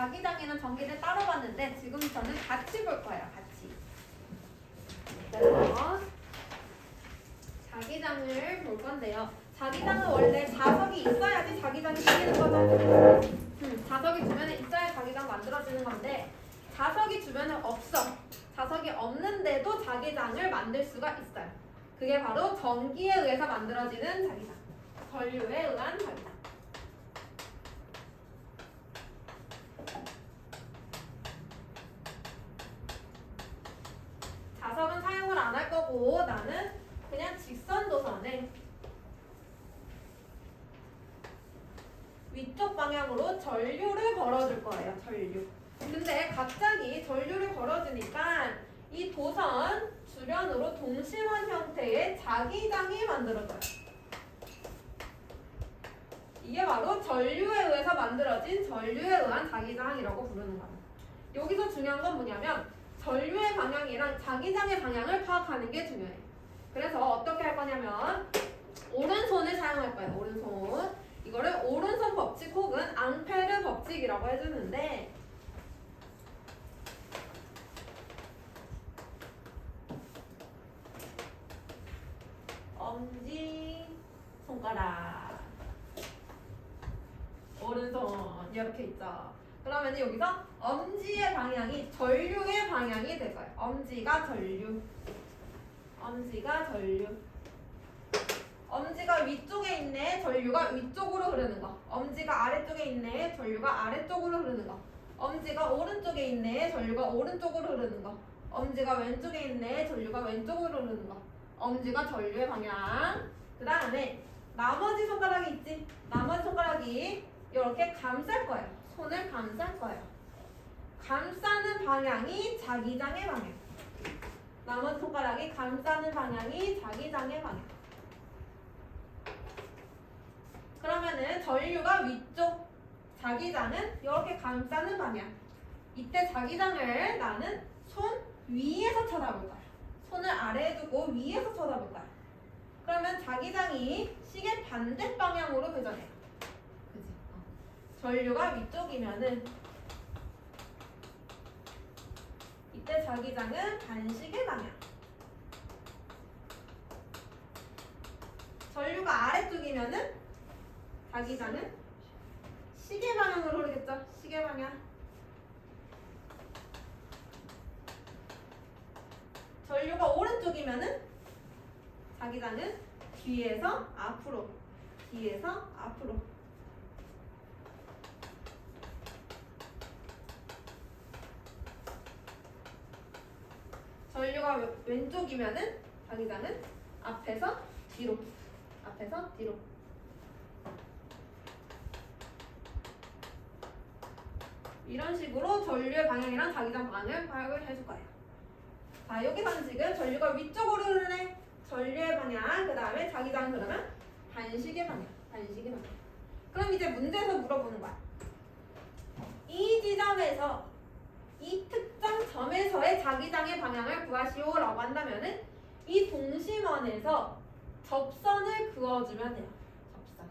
자기장이랑 전기를 따로 봤는데 지금부터는 같이 볼 거예요. 같이. 그래서 자기장을 볼 건데요. 자기장은 원래 자석이 있어야지 자기장이 생기는 거죠. 자석이 주변에 있어야 자기장 만들어지는 건데 자석이 주변에 없어. 자석이 없는데도 자기장을 만들 수가 있어요. 그게 바로 전기에 의해서 만들어지는 자기장. 전류에 의한 자기장. 자석은 사용을 안 할 거고 나는 그냥 직선 도선에 위쪽 방향으로 전류를 걸어줄 거예요. 전류. 근데 갑자기 전류를 걸어주니까 이 도선 주변으로 동심원 형태의 자기장이 만들어져요. 이게 바로 전류에 의해서 만들어진 전류에 의한 자기장이라고 부르는 거예요. 여기서 중요한 건 뭐냐면 전류의 방향이랑 자기장의 방향을 파악하는 게 중요해요. 그래서 어떻게 할 거냐면 오른손을 사용할 거예요. 오른손. 이거를 오른손 법칙 혹은 앙페르 법칙이라고 해주는데 엄지 손가락 오른손 이렇게 있죠. 그러면 여기서 엄지의 방향이 전류의 방향이 될 거예요. 엄지가 전류. 엄지가 전류. 엄지가 위쪽에 있네. 전류가 위쪽으로 흐르는 거. 엄지가 아래쪽에 있네. 전류가 아래쪽으로 흐르는 거. 엄지가 오른쪽에 있네. 전류가 오른쪽으로 흐르는 거. 엄지가 왼쪽에 있네. 전류가 왼쪽으로 흐르는 거. 엄지가 전류의 방향. 그 다음에 나머지 손가락이 있지. 나머지 손가락이 이렇게 감쌀 거예요. 손을 감쌀 거예요. 감싸는 방향이 자기장의 방향. 나머지 손가락이 감싸는 방향이 자기장의 방향. 그러면은 전류가 위쪽, 자기장은 이렇게 감싸는 방향. 이때 자기장을 나는 손 위에서 쳐다볼 거야. 손을 아래에 두고 위에서 쳐다볼 거야. 그러면 자기장이 시계 반대 방향으로 회전해요. 그치? 전류가 위쪽이면은 이때 자기장은 반시계 방향. 전류가 아래쪽이면은 자기장은 시계 방향으로 흐르겠죠? 시계 방향. 전류가 오른쪽이면은 자기장은 뒤에서 앞으로, 뒤에서 앞으로. 전류가 왼쪽이면은 자기장은 앞에서 뒤로, 앞에서 뒤로. 이런 식으로 전류의 방향이랑 자기장 방향을 파악을 해줄 거예요. 자, 여기서는 지금 전류가 위쪽으로 흐르네. 전류의 방향, 그 다음에 자기장 그러면 반시계 방향, 반시계 방향. 그럼 이제 문제에서 물어보는 거야. 이 지점에서, 이 특정 점에서의 자기장의 방향을 구하시오라고 한다면은 이 동심원에서 접선을 그어주면 돼요. 접선.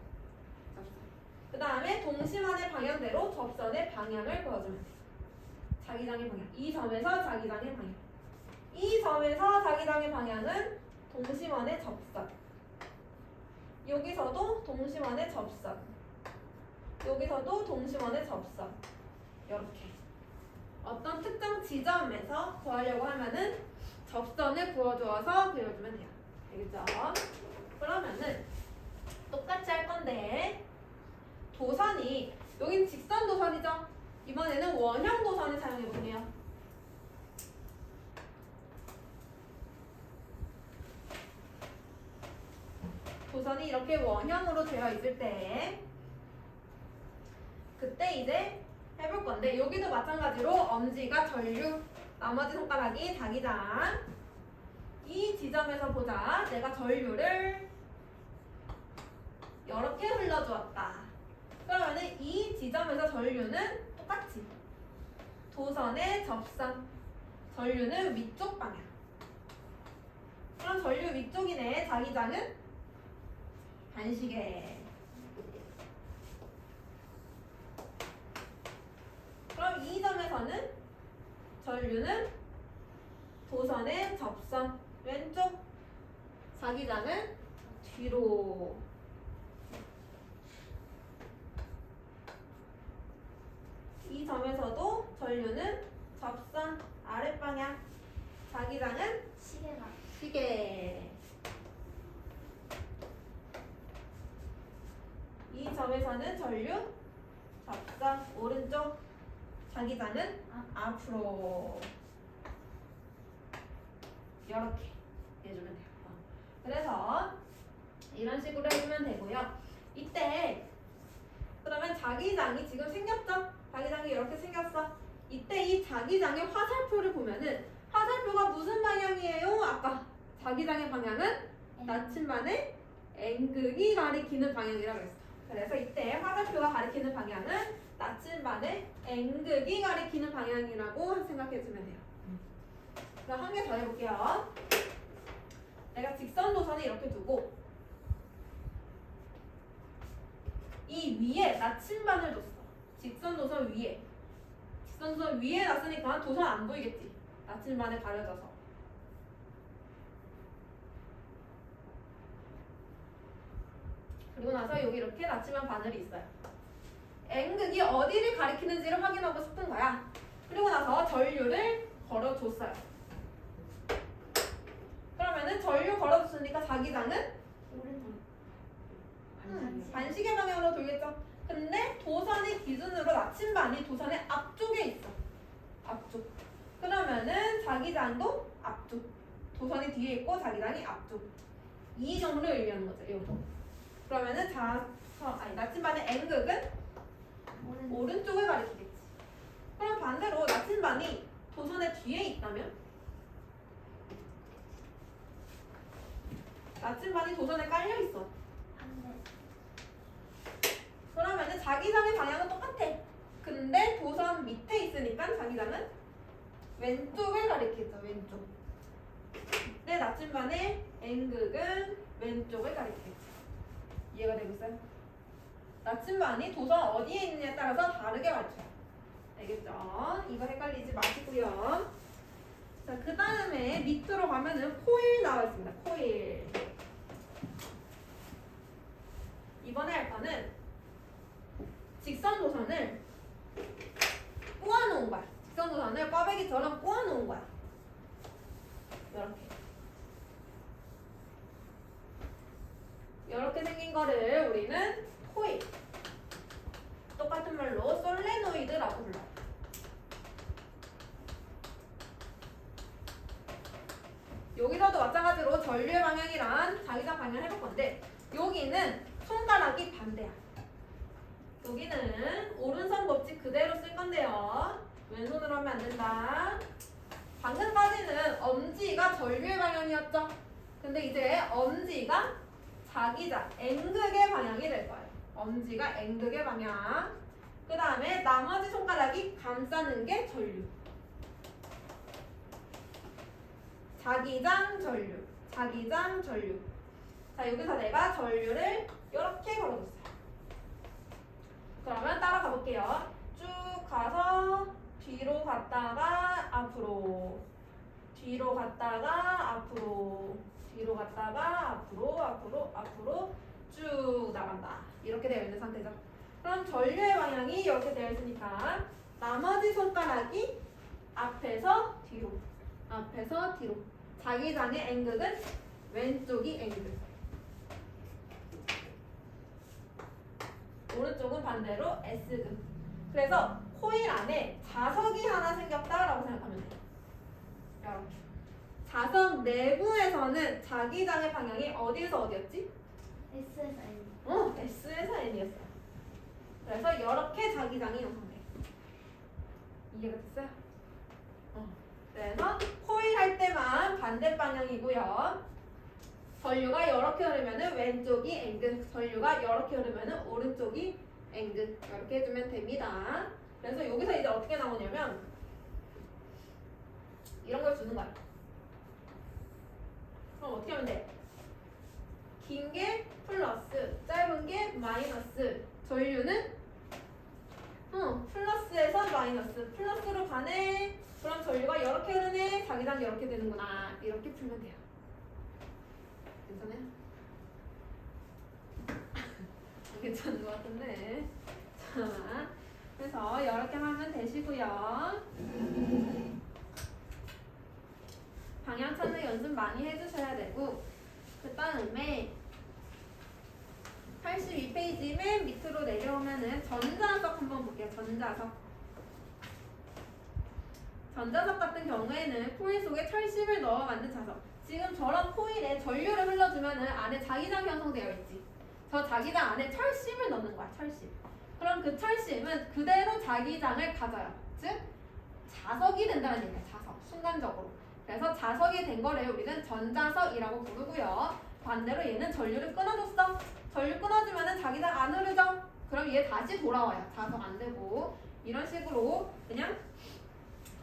그 다음에 동심원의 방향대로 접선의 방향을 그어주면 돼요. 자기장의 방향. 이 점에서 자기장의 방향. 이 점에서 자기장의 방향은 동심원의 접선. 여기서도 동심원의 접선. 여기서도 동심원의 접선. 이렇게. 어떤 특정 지점에서 구하려고 하면은 접선을 그어주어서 그려주면 돼요. 알겠죠? 그러면은 똑같이 할 건데 도선이 여긴 직선 도선이죠? 이번에는 원형 도선을 사용해 볼게요. 도선이 이렇게 원형으로 되어 있을 때 그때 이제 해볼 건데 여기도 마찬가지로 엄지가 전류, 나머지 손가락이 자기장. 이 지점에서 보자. 내가 전류를 이렇게 흘러주었다. 그러면은 이 지점에서 전류는 똑같이 도선의 접선. 전류는 위쪽 방향. 그럼 전류 위쪽이네. 자기장은 반시계. 그럼 전류는 도선의 접선 왼쪽, 자기장은 뒤로. 이 점에서도 전류는 접선 아랫방향, 자기장은 시계가 시계. 이 점에서는 전류 접선 오른쪽, 자기장은 앞으로. 이렇게 해주면 돼요. 그래서 이런 식으로 해주면 되고요. 이때 그러면 자기장이 지금 생겼죠? 자기장이 이렇게 생겼어. 이때 이 자기장의 화살표를 보면은 화살표가 무슨 방향이에요? 아까 자기장의 방향은 나침반의 N극이 가리키는 방향이라고 했어. 그래서 이때 화살표가 가리키는 방향은 나침반의 N극이 가리키는 방향이라고 생각해주면 돼요. 그럼 한 개 더 해볼게요. 내가 직선 노선을 이렇게 두고 이 위에 나침반을 뒀어. 직선 노선 위에. 직선 노선 위에 놨으니까 도선 안 보이겠지. 나침반에 가려져서. 그리고 나서 여기 이렇게 나침반 바늘이 있어요. N극이 어디를 가리키는지를 확인하고 싶은 거야. 그리고 나서 전류를 걸어줬어요. 그러면은 전류 걸어줬으니까 자기장은 오른쪽 반시계 방향으로 돌겠죠. 근데 도선의 기준으로 나침반이 도선의 앞쪽에 있어. 앞쪽. 그러면은 자기장도 앞쪽. 도선이 뒤에 있고 자기장이 앞쪽. 이 점을 의미하는 거죠. 이거. 그러면은 나침반의 N극은 오른쪽을 가리키겠지. 그럼 반대로 나침반이 도선의 뒤에 있다면 나침반이 도선에 깔려 있어. 그러면은 자기장의 방향은 똑같아. 근데 도선 밑에 있으니까 자기장은 왼쪽을 가리키죠. 왼쪽. 근데 나침반의 N극은 왼쪽을 가리키겠지. 이해가 되고 있어요? 나침반이 도선 어디에 있느냐에 따라서 다르게 맞춰요. 알겠죠? 이거 헷갈리지 마시고요. 자, 그 다음에 밑으로 가면은 코일 나와 있습니다. 코일. 이번에 할 거는 직선 노선을 꼬아놓은 거야. 직선 노선을 꽈배기처럼 꼬아놓은 거야. 이렇게 생긴 거를 우리는 코일, 똑같은 말로 솔레노이드라고 불러요. 여기서도 마찬가지로 전류의 방향이랑 자기장 방향 해볼 건데 여기는 손가락이 반대야. 여기는 오른손 법칙 그대로 쓸 건데요. 왼손으로 하면 안 된다. 방금까지는 엄지가 전류의 방향이었죠. 근데 이제 엄지가 자기장 N극의 방향이 될 거예요. 엄지가 N극의 방향. 그 다음에 나머지 손가락이 감싸는 게 전류. 자기장 전류. 자기장 전류. 자, 여기서 내가 전류를 이렇게 걸어줬어요. 그러면 따라가 볼게요. 쭉 가서 뒤로 갔다가 앞으로, 뒤로 갔다가 앞으로, 뒤로 갔다가 앞으로 쭉 나간다. 이렇게 되어 있는 상태죠. 그럼 전류의 방향이 이렇게 되어 있으니까 나머지 손가락이 앞에서 뒤로, 앞에서 뒤로. 자기장의 N극은 왼쪽이 N극. 오른쪽은 반대로 S극. 그래서 코일 안에 자석이 하나 생겼다라고 생각하면 돼요. 이렇게. 자석 내부에서는 자기장의 방향이 어디에서 어디였지? S에서 N. S에서 N이었어. 그래서 이렇게 자기장이 형성돼. 이해가 됐어요? 그래서 코일 할 때만 반대 방향이고요. 전류가 이렇게 흐르면은 왼쪽이 N극, 전류가 이렇게 흐르면은 오른쪽이 N극. 이렇게 해주면 됩니다. 그래서 여기서 이제 어떻게 나오냐면 이런 걸 주는 거야. 그럼 어떻게 하면 돼? 긴 게 플러스, 짧은 게 마이너스. 전류는 플러스 플러스에서 마이너스, 플러스로 가네. 그럼 전류가 이렇게 흐르네. 자기장 이렇게 되는구나. 이렇게 풀면 돼요. 괜찮아요? 괜찮은 것 같은데. 자, 그래서 이렇게 하면 되시고요. 방향 찾는 연습 많이 해주셔야 되고, 그 다음에 82페이지 맨 밑으로 내려오면은 전자석 한번 볼게요. 전자석. 전자석 같은 경우에는 코일 속에 철심을 넣어 만든 자석. 지금 저런 코일에 전류를 흘러주면은 안에 자기장 형성되어 있지. 저 자기장 안에 철심을 넣는 거야. 철심. 그럼 그 철심은 그대로 자기장을 가져요. 즉 자석이 된다는 얘기야. 자석. 순간적으로. 그래서 자석이 된 거를 우리는 전자석이라고 부르고요. 반대로 얘는 전류를 끊어줬어. 전류 끊어주면은 자기장 안 흐르죠? 그럼 얘 다시 돌아와요. 자석 안 되고. 이런 식으로 그냥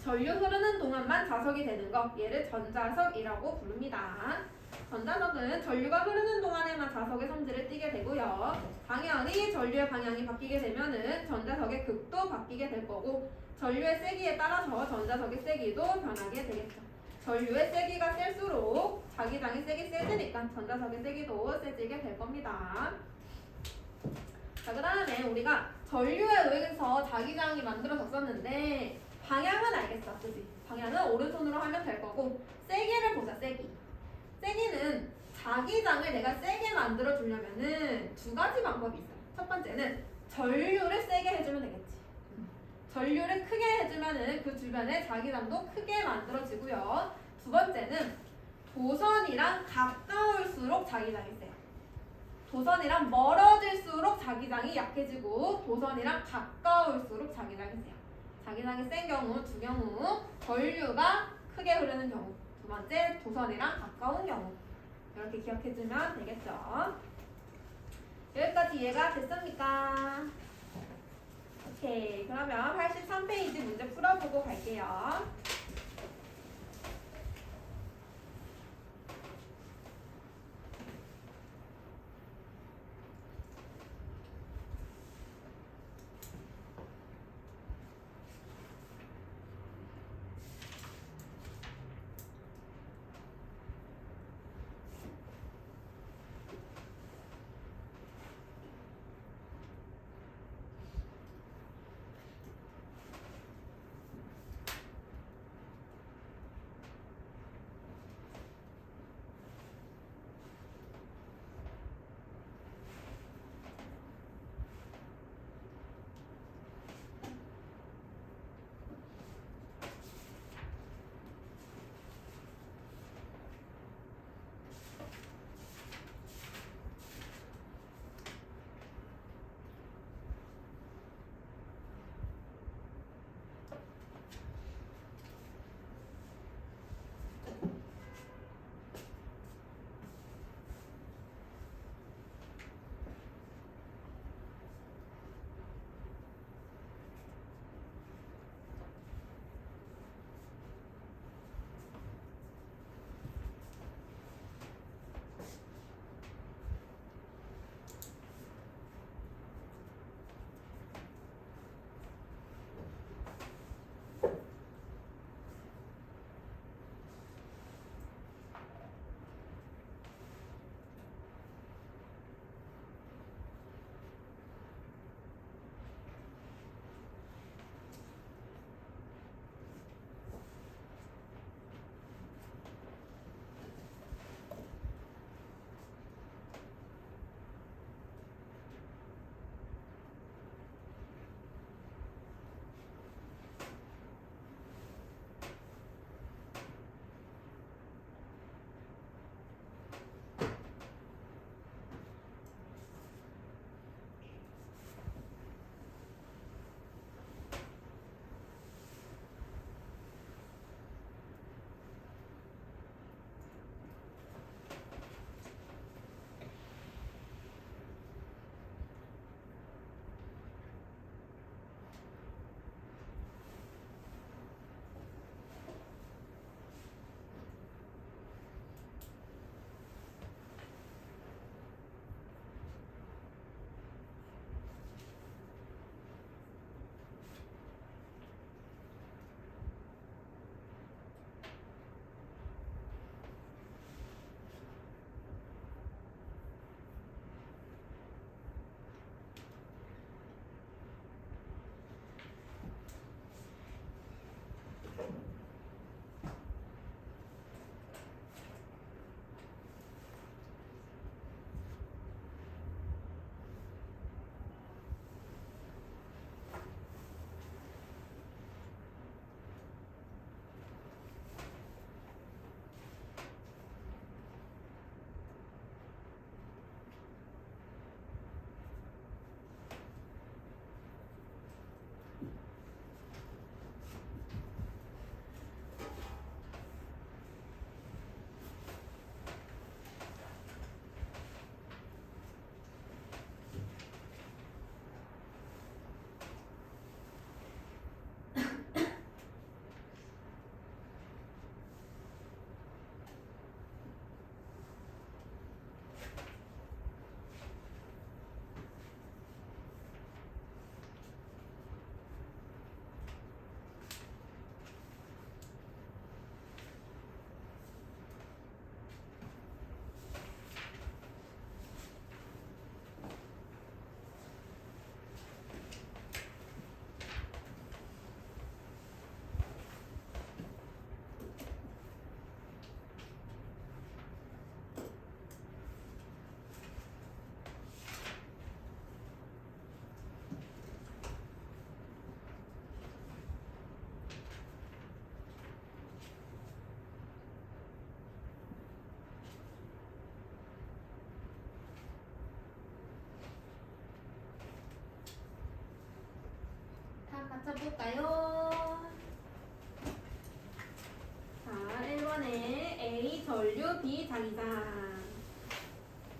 전류 흐르는 동안만 자석이 되는 거. 얘를 전자석이라고 부릅니다. 전자석은 전류가 흐르는 동안에만 자석의 성질을 띠게 되고요. 당연히 전류의 방향이 바뀌게 되면은 전자석의 극도 바뀌게 될 거고, 전류의 세기에 따라서 전자석의 세기도 변하게 되겠죠. 전류의 세기가 셀수록 자기장의 색이 세지니까 전자석의 세기도 세지게 될 겁니다. 자, 그 다음에 우리가 전류에 의해서 자기장이 만들어졌었는데 방향은 알겠어, 그지? 방향은 오른손으로 하면 될 거고, 세기를 보자, 세기. 세기는 자기장을 내가 세게 만들어 주려면은 두 가지 방법이 있어요. 첫 번째는 전류를 세게 해주면 되겠지. 전류를 크게 해주면은 그 주변에 자기장도 크게 만들어지고요. 두 번째는 도선이랑 가까울수록 자기장이 세요. 도선이랑 멀어질수록 자기장이 약해지고, 도선이랑 가까울수록 자기장이 세요. 자기장이 센 경우 두 경우, 전류가 크게 흐르는 경우, 두 번째 도선이랑 가까운 경우. 이렇게 기억해주면 되겠죠. 여기까지 이해가 됐습니까? 오케이, 그러면 83페이지 문제 풀어보고 갈게요. 찾아볼까요? 자, 1번에 A 전류 B 자기장,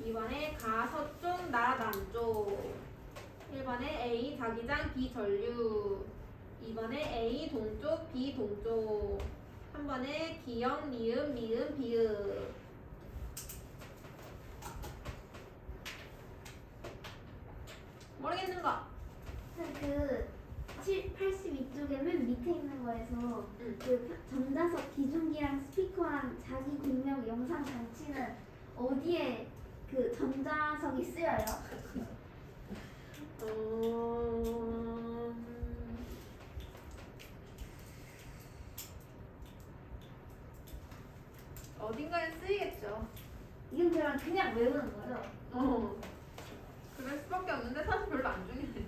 2번에 가 서쪽 나 남쪽, 1번에 A 자기장 B 전류, 2번에 A 동쪽 B 동쪽, 3번에 기역 니은 미음 비읍. 모르겠는 거. 그 82쪽에 맨 밑에 있는 거에서 응. 그 전자석 기중기랑 스피커랑 자기 공명 영상 장치는 어디에 그 전자석이 쓰여요? 어딘가에 쓰이겠죠. 이건 그냥 외우는 거죠? 그럴 수밖에 없는데 사실 별로 안 중요해.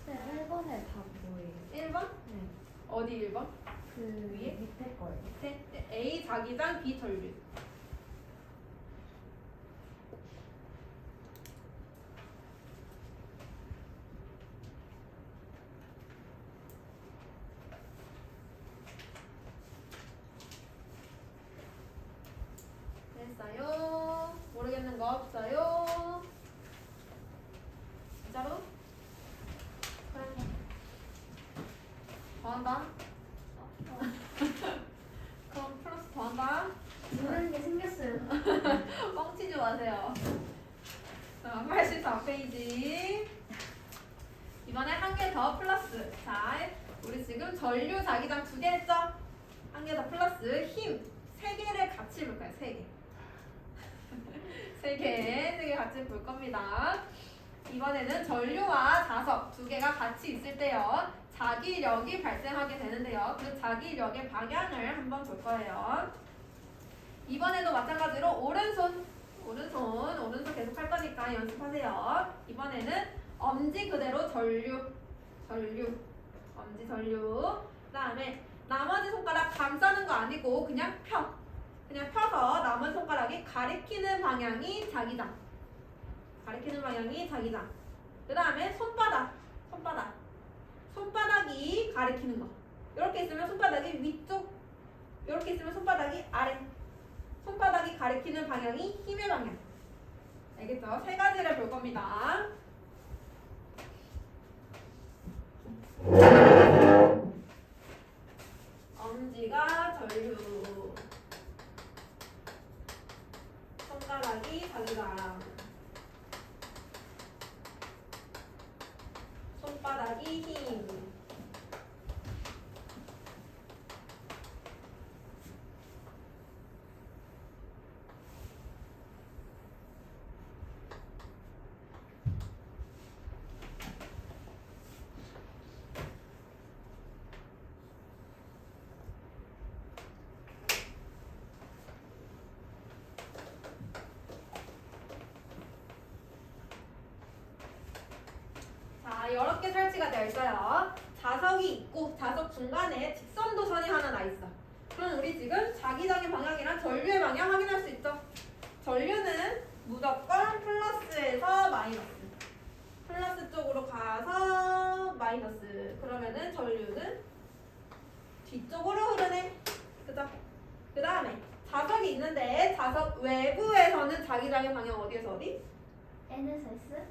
1번에 답 뭐예요? 1번? 네. 어디 1번? 그 위에? 밑에 거예요. 밑에 A 자기장 B 전류. 됐어요? 모르겠는 거 없어요? 진짜로? 그래. 더한다? 그럼 플러스 더한다? 모르는 게 생겼어요. 뻥치지 마세요. 자, 84페이지. 이번에 한 개 더 플러스. 자, 우리 지금 전류 자기장 2개 했죠? 한 개 더 플러스 힘 3개를 같이 볼 거예요. 3개. 3개 같이 볼 겁니다. 이번에는 전류와 자석 2개가 같이 있을 때요. 자기력이 발생하게 되는데요. 그 자기력의 방향을 한번 볼 거예요. 이번에도 마찬가지로 오른손 계속 할 거니까 연습하세요. 이번에는 엄지 그대로 전류, 엄지 전류. 그다음에 나머지 손가락 감싸는 거 아니고 그냥 펴서 나머지 손가락이 가리키는 방향이 자기장. 그다음에 손바닥이 가리키는 거. 이렇게 있으면 손바닥이 위쪽, 이렇게 있으면 손바닥이 아래. 손바닥이 가리키는 방향이 힘의 방향. 알겠죠? 3가지를 볼 겁니다. 엄지가 전류, 손가락이 자기장, 손바닥이 힘. 자, 여러 개 설치가 되어 있어요. 자석이 있고 자석 중간에 직선 도선이 하나 나 있어. 그럼 우리 지금 자기장의 방향이랑 전류의 방향 확인할 수 있죠? 전류는 무조건 플러스에서 마이너스. 플러스 쪽으로 가서 마이너스. 그러면은 전류는 뒤쪽으로 흐르네. 그죠? 그 다음에 자석이 있는데 자석 외부에서는 자기장의 방향 어디에서 어디? N에서 S?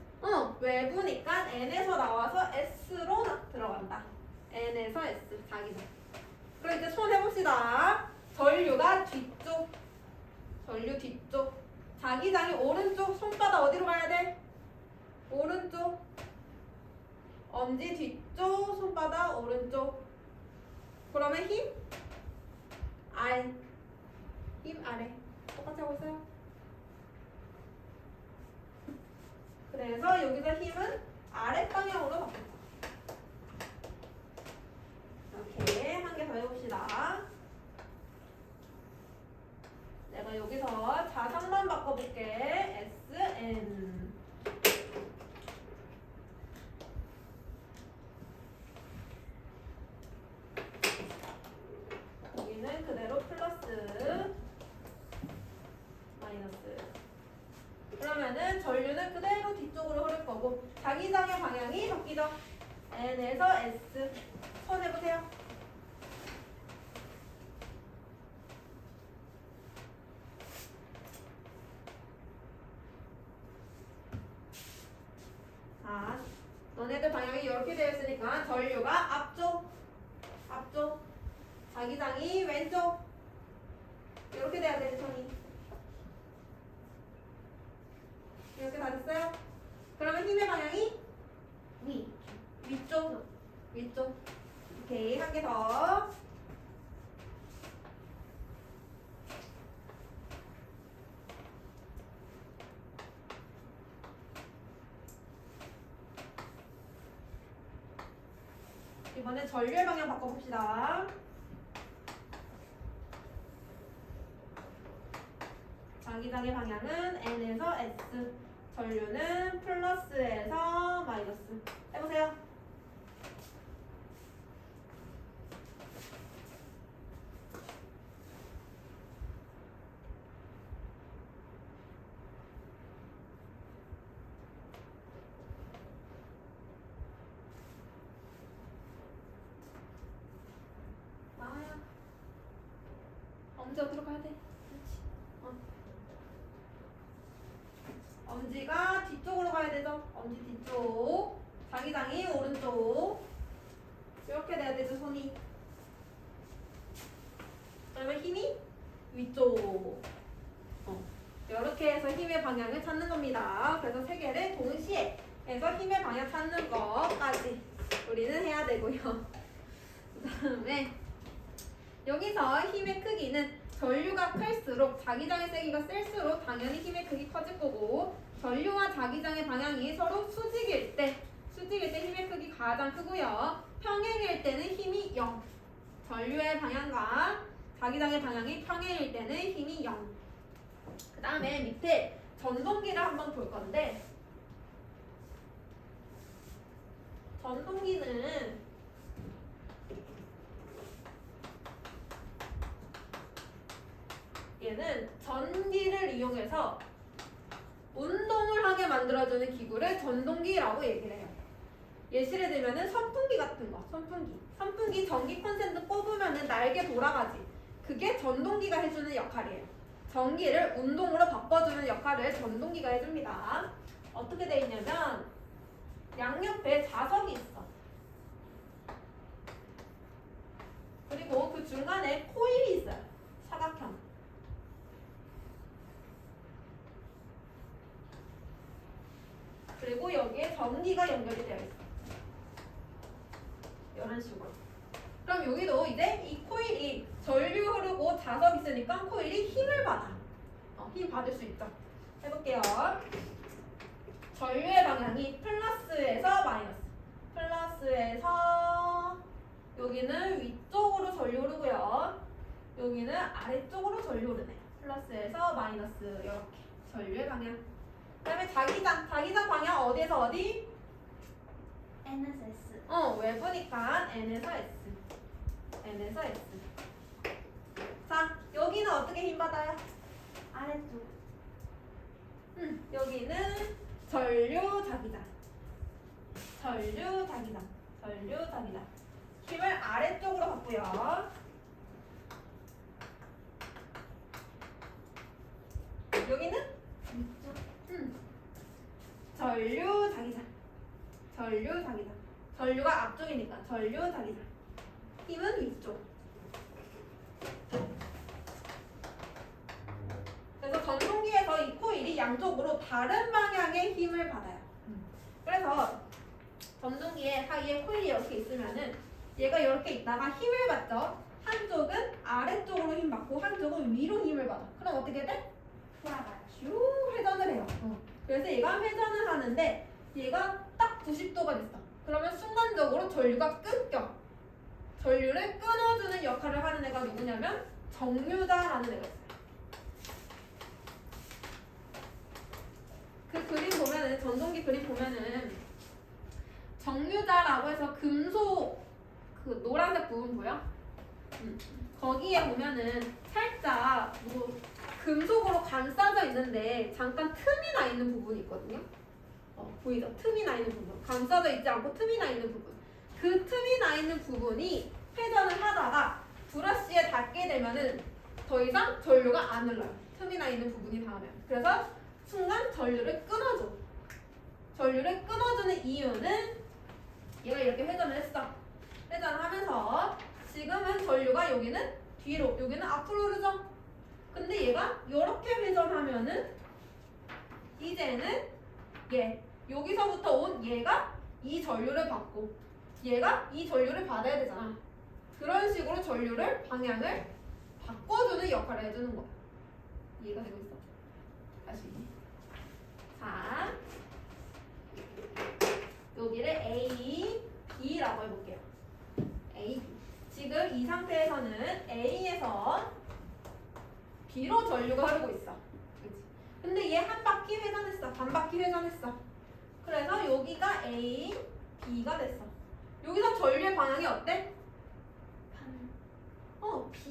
외부니까 N에서 나와서 S로 들어간다. N에서 S, 자기장. 그럼 이제 손 해봅시다. 전류가 뒤쪽, 자기장이 오른쪽, 손바닥 어디로 가야 돼? 오른쪽. 엄지 뒤쪽, 손바닥 오른쪽. 그러면 힘? 아래. 힘 아래. 똑같이 하고 있어요? 그래서 여기서 힘은 아래 방향으로 바뀌었다. 이렇게 한 개 더 해봅시다. 내가 여기서 자석만 바꿔볼게. S, N. 여기는 그대로 플러스, 마이너스. 그러면은 전류는 그대로 뒤쪽으로 흐를 거고 자기장의 방향이 바뀌죠. n에서 s. 손 해보세요. 자, 너네들 방향이 이렇게 되어 있으니까 전류가 앞쪽, 자기장이 왼쪽. 이렇게 돼야 돼, 손이. 이렇게 다 됐어요? 그러면 힘의 방향이 위쪽. 오케이, 한 개 더. 이번에 전류의 방향 바꿔봅시다. 자기장의 방향은 n에서 s, 전류는 플러스에서 마이너스. 해보세요. 나야. 엄지 어디로 가야 돼? 그렇지. 엄지가 뒤쪽으로 가야 되죠? 엄지 뒤쪽. 자기장이 오른쪽. 이렇게 돼야 되죠, 손이. 그러면 힘이 위쪽. 이렇게 해서 힘의 방향을 찾는 겁니다. 그래서 세 개를 동시에 해서 힘의 방향 찾는 것까지 우리는 해야 되고요. 그 다음에 여기서 힘의 크기는 전류가 클수록 자기장의 세기가 셀수록 당연히 힘의 크기 커질 거고, 전류와 자기장의 방향이 서로 수직일 때 힘의 크기 가장 크고요. 평행일 때는 힘이 0. 전류의 방향과 자기장의 방향이 평행일 때는 힘이 0. 그 다음에 밑에 전동기를 한번 볼 건데, 전동기는 얘는 전기를 이용해서 운동을 하게 만들어주는 기구를 전동기라고 얘기를 해요. 예시를 들면은 선풍기 같은 거, 선풍기 전기 콘센트 꼽으면은 날개 돌아가지. 그게 전동기가 해주는 역할이에요. 전기를 운동으로 바꿔주는 역할을 전동기가 해줍니다. 어떻게 돼 있냐면 양옆에 자석이 있어. 그리고 그 중간에 코일이 있어요. 사각형. 그리고 여기에 전기가 연결이 되어 있어. 이런 식으로. 그럼 여기도 이제 이 코일이 전류 흐르고 자석 있으니까 코일이 힘을 받아. 힘 받을 수 있죠. 해볼게요. 전류의 방향이 플러스에서 마이너스. 플러스에서 여기는 위쪽으로 전류 흐르고요. 여기는 아래쪽으로 전류 흐르네요. 플러스에서 마이너스 이렇게 전류의 방향. 그 다음에 자기장 방향 어디에서 어디? n에서 s. 외부니까 n에서 s. 자, 여기는 어떻게 힘 받아요? 아래쪽. 여기는 전류 자기장. 힘을 아래쪽으로 받고요. 여기는 위쪽. 전류 자기장. 전류가 앞쪽이니까 전류 자기장. 힘은 위쪽. 그래서 전동기에서 이 코일이 양쪽으로 다른 방향의 힘을 받아요. 그래서 전동기의 사이에 코일이 이렇게 있으면은 얘가 이렇게 있다가 힘을 받죠. 한쪽은 아래쪽으로 힘 받고 한쪽은 위로 힘을 받아. 그럼 어떻게 돼? 돌아가요. 쭉 회전을 해요. 그래서 얘가 회전을 하는데 얘가 딱 90도가 됐어. 그러면 순간적으로 전류가 끊겨. 전류를 끊어주는 역할을 하는 애가 누구냐면 정류자라는 애가 있어요. 그 그림 보면은, 전동기 그림 보면은 정류자라고 해서 금속 그 노란색 부분 보여? 거기에 보면은 살짝 뭐 금속으로 감싸져 있는데 잠깐 틈이 나 있는 부분이 있거든요. 보이죠? 틈이 나 있는 부분. 감싸져 있지 않고 틈이 나 있는 부분. 그 틈이 나 있는 부분이 회전을 하다가 브러쉬에 닿게 되면은 더 이상 전류가 안 흘러요. 틈이 나 있는 부분이 닿으면. 그래서 순간 전류를 끊어줘. 전류를 끊어주는 이유는 얘가 이렇게 회전을 했어. 회전하면서 지금은 전류가 여기는 뒤로, 여기는 앞으로 흐르죠. 근데 얘가 이렇게 회전하면은 이제는 여기서부터 온 얘가 이 전류를 받고 얘가 이 전류를 받아야 되잖아. 그런 식으로 전류를 방향을 바꿔주는 역할을 해주는 거야. 이해가 되고 있어? 다시. 자, 여기를 A, B라고 해볼게요. A, B. 지금 이 상태에서는 A에서 B로 전류가 흐르고 있어. 그치? 근데 얘 한 바퀴 회전했어. 반 바퀴 회전했어. 그래서 여기가 A, B가 됐어. 여기서 전류의 방향이 어때?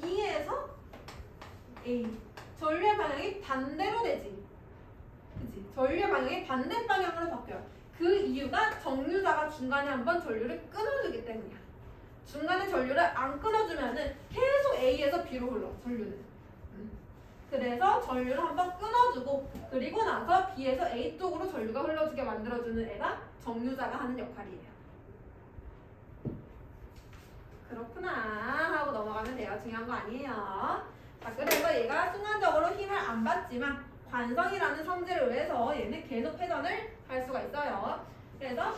B에서 A. 전류의 방향이 반대로 되지. 그치? 전류의 방향이 반대 방향으로 바뀌어요. 그 이유가 정류자가 중간에 한번 전류를 끊어주기 때문이야. 중간에 전류를 안 끊어주면은 계속 A에서 B로 흘러, 전류는. 그래서 전류를 한번 끊어주고 그리고 나서 B에서 A 쪽으로 전류가 흘러주게 만들어주는 애가 정류자가 하는 역할이에요. 그렇구나 하고 넘어가면 돼요. 중요한 거 아니에요. 자, 그래서 얘가 순간적으로 힘을 안 받지만 관성이라는 성질을 의해서 얘는 계속 회전을 할 수가 있어요. 그래서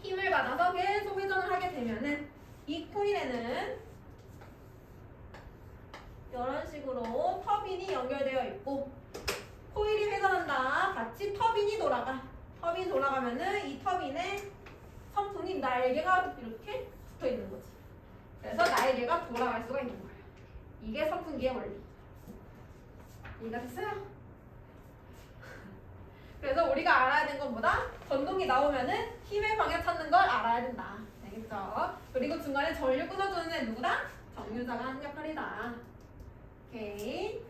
힘을 받아서 계속 회전을 하게 되면은 이 코일에는 이런 식으로 터빈이 연결되어 있고 코일이 회전한다. 같이 터빈이 돌아가. 터빈이 돌아가면은 이 터빈에 선풍이 날개가 이렇게 붙어 있는 거지. 그래서 날개가 돌아갈 수가 있는 거예요. 이게 선풍기의 원리. 이해가 됐어요? 그래서 우리가 알아야 되는 것보다 전동이 나오면은 힘의 방향 찾는 걸 알아야 된다. 알겠죠? 그리고 중간에 전류 끊어주는 애 누구다? 정류자가 하는 역할이다. 오케이.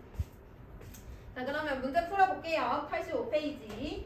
자, 그러면 문제 풀어볼게요. 85페이지.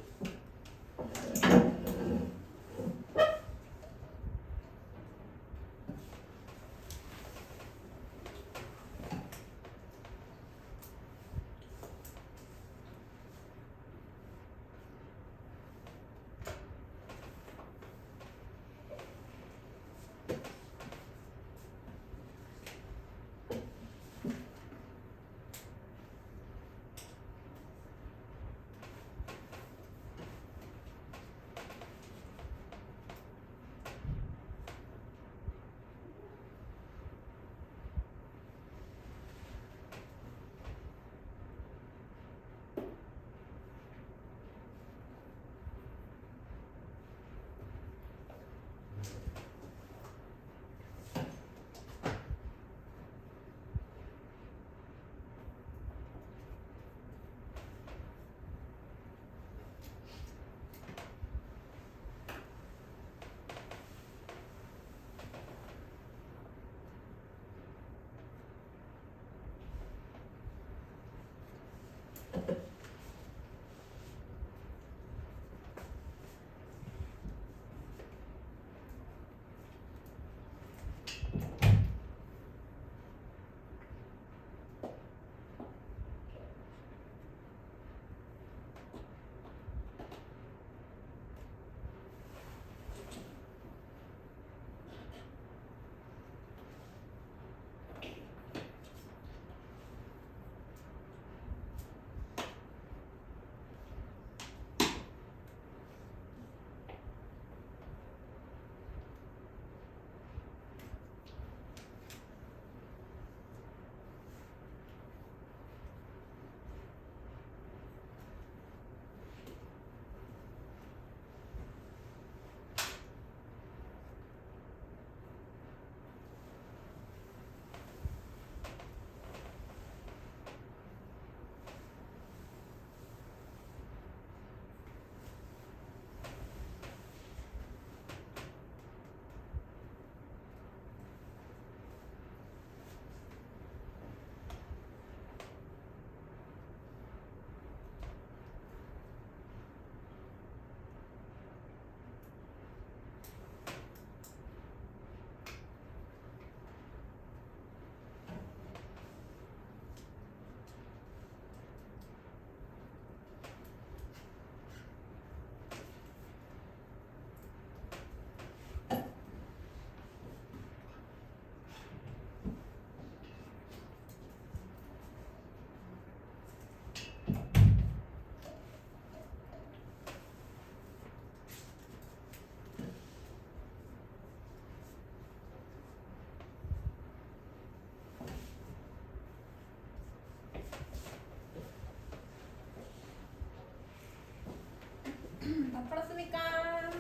다 풀었습니까?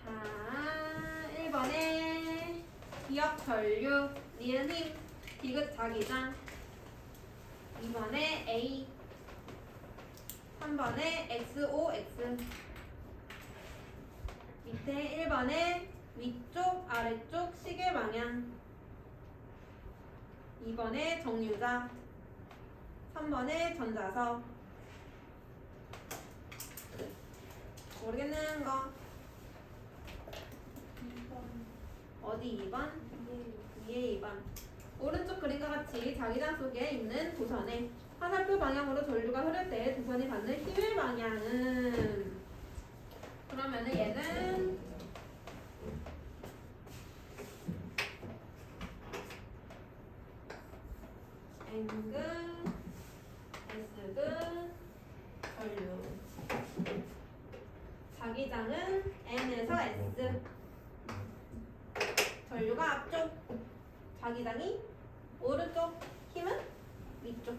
자, 1번에 기억 전류, 니은힘, 디귿 자기장. 2번에 A. 3번에 XOX. 밑에 1번에 위쪽, 아래쪽 시계 방향. 2번에 정류자. 3번에 전자석. 모르겠는 거. 어디 2번? 위에 2번. 오른쪽 그림과 같이 자기장 속에 있는 도선에 화살표 방향으로 전류가 흐를 때 도선이 받는 힘의 방향은, 그러면은 얘는 N근, S근, 전류. 자기장은 N에서 S. 전류가 앞쪽, 자기장이 오른쪽, 힘은 위쪽.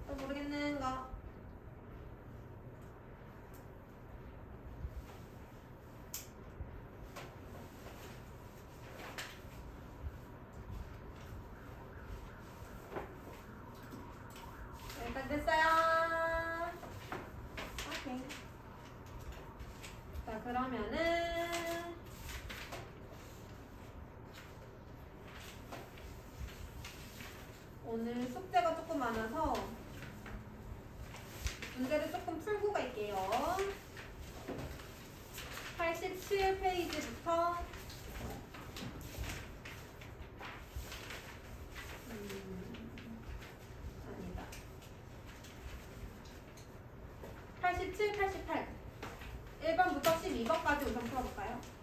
또 모르겠는 거. 여기까지 됐어요. 오케이. 자, 그러면은 오늘 숙제가 조금 많아서 문제를 조금 풀고 갈게요. 87페이지부터 아니다. 87, 88 1번부터 12번까지 우선 풀어볼까요?